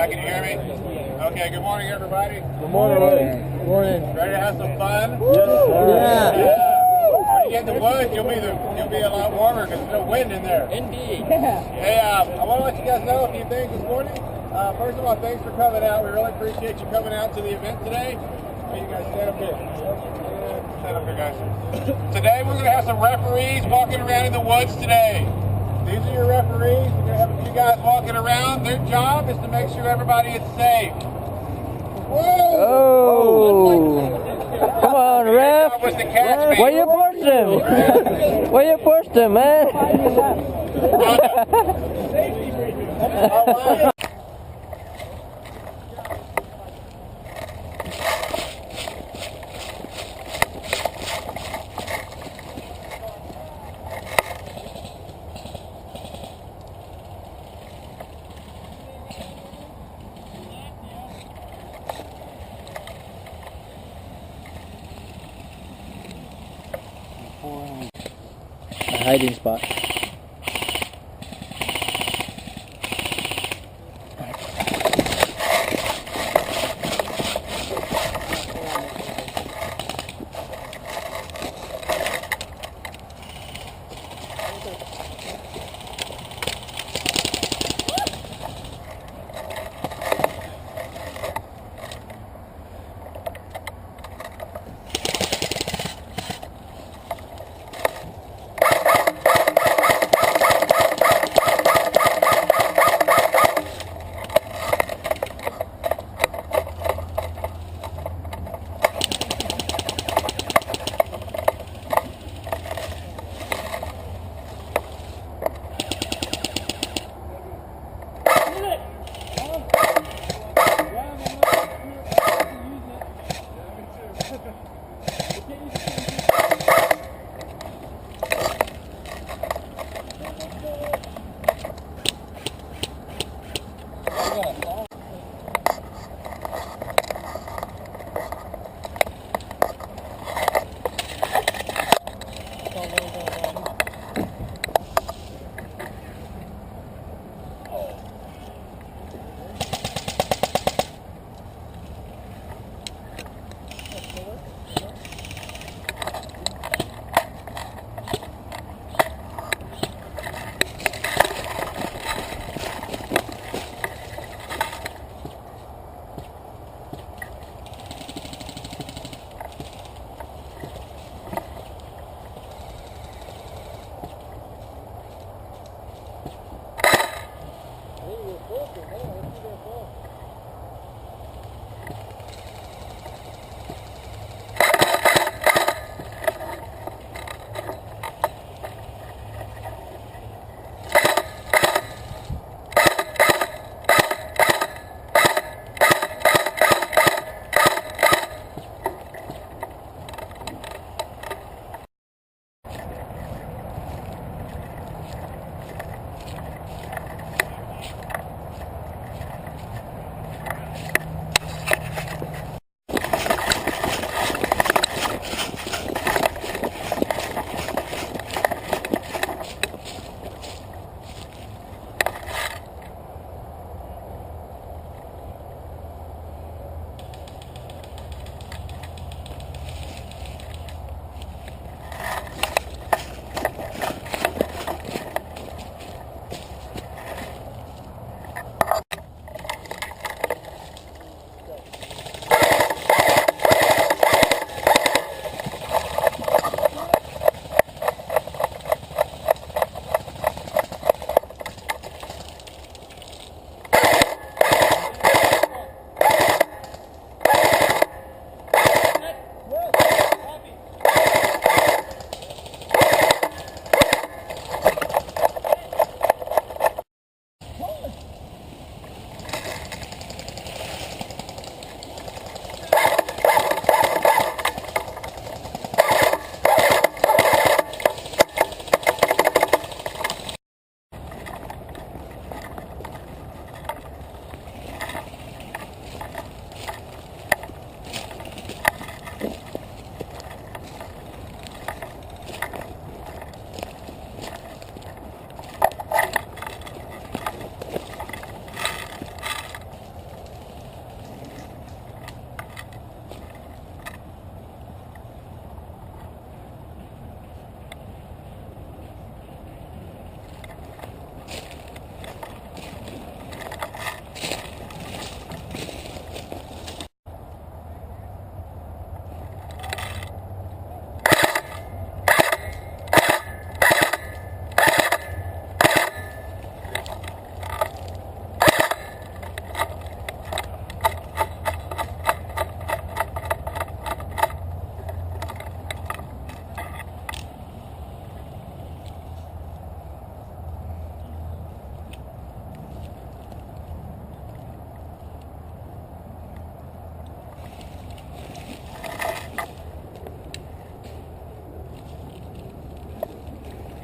Can you hear me? Okay, good morning everybody. Good morning. Good morning. Ready to have some fun? Yeah. When you get in the woods, you'll be a lot warmer because there's no wind in there. Indeed. Hey, I want to let you guys know a few things this morning. First of all, thanks for coming out. We really appreciate you coming out to the event today. Hey, you guys stand up here. Stand up here, guys. Today we're going to have some referees walking around in the woods today. These are your referees. We're going to have a few guys walking around. Their job is to make sure everybody is safe. Whoa! Oh! Come on, ref! Where you pushed him? Where you pushed him, man? All right. A hiding spot.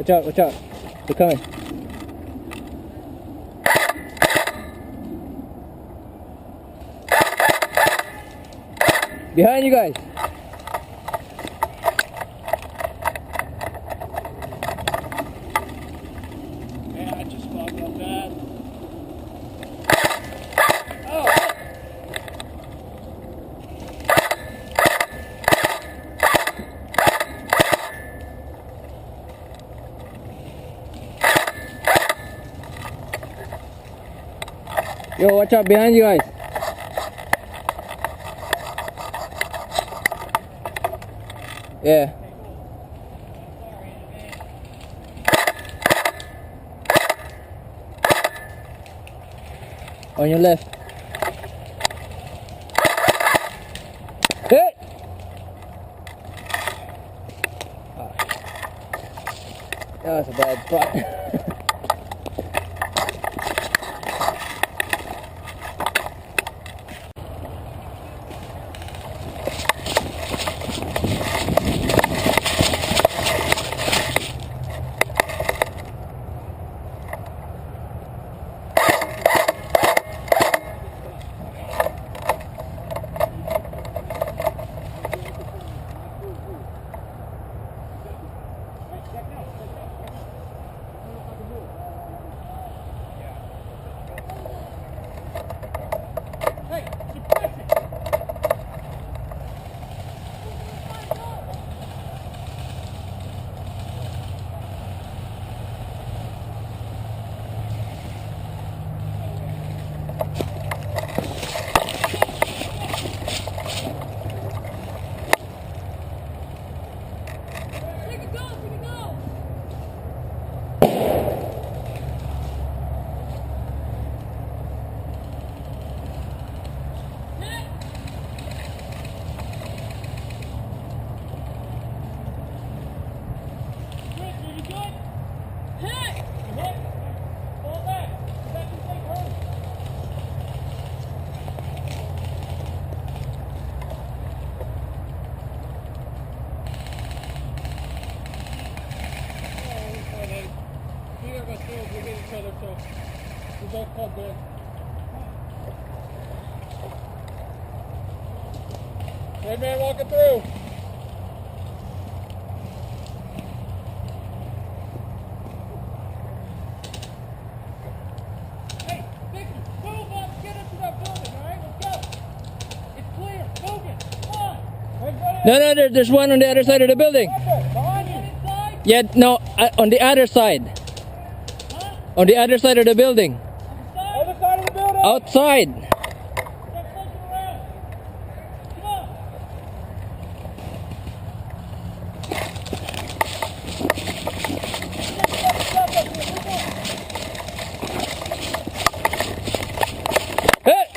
Watch out, watch out. They're coming. Behind you guys. Man, I just fucked up bad. Yo, watch out behind you guys. Yeah. On your left. Hey! That was a bad spot. We both called good. Red man walking through. Hey, Vicky, move up, get into that building, all right? Let's go. It's clear, move it, come on. No, there's one on the other side of the building. Behind you. Inside? Yeah, no, on the other side. Huh? On the other side of the building. Other side of the building. Outside. Hey!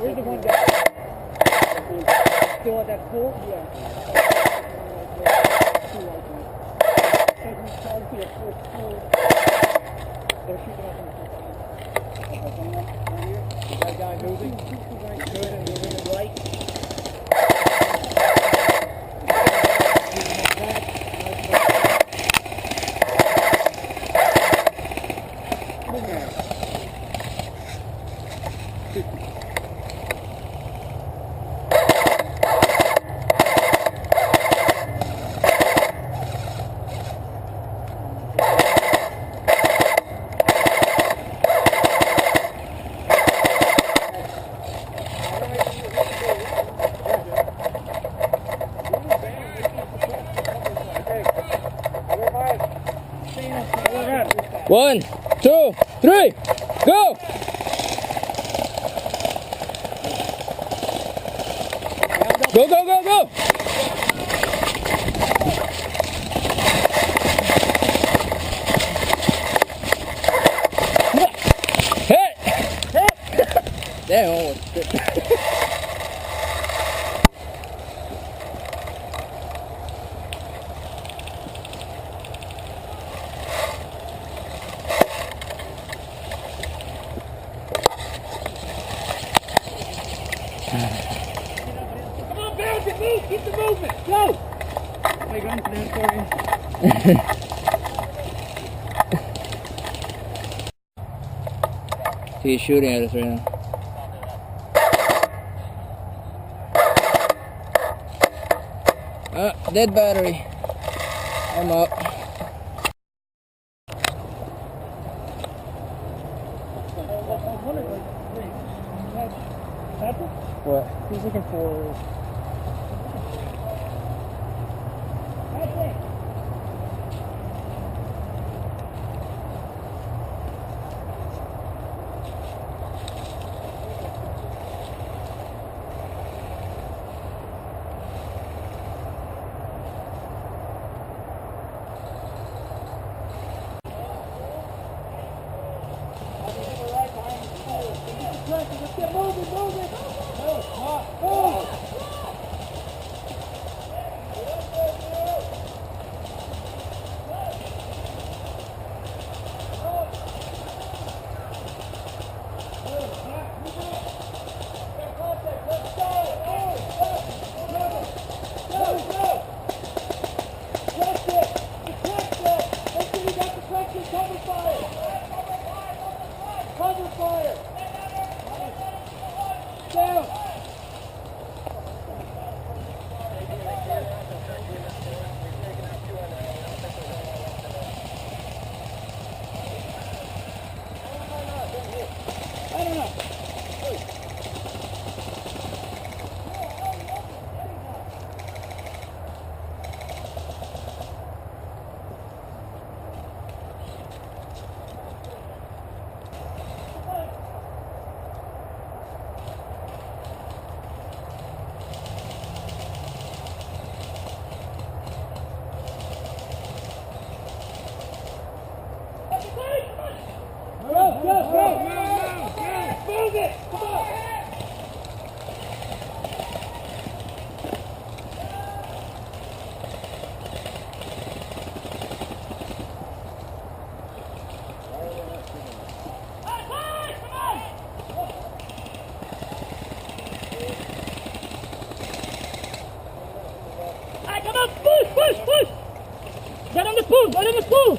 Where's the one guy? Still at that pool? Yeah. They're shooting up in the is that guy moving? Moving right. One, two, three, go! Go, go, go, go! Hey! Damn, almost. Come on, Baltic, move! Keep the movement! Go! Wait, I'm for you. He's shooting at us right now. Dead battery. I'm up. What? He's looking for... Let's get moving, moving! Cover fire! Down! I don't know. Go! Move it! Come on! Come on, push! Get on the pool!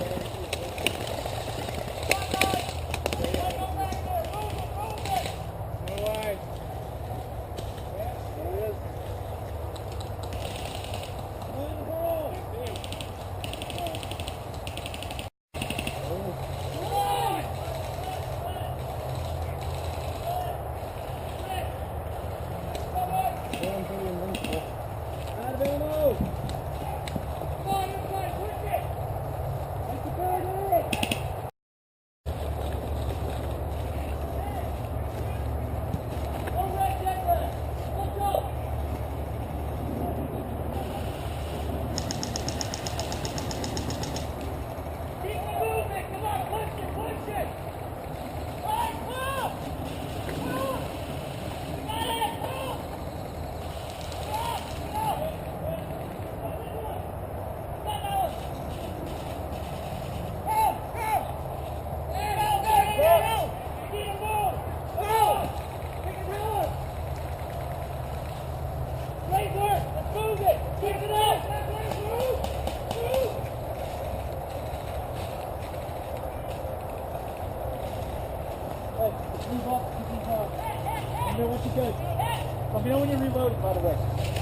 Let me know when you're good. Let me know when you're reloading, by the way.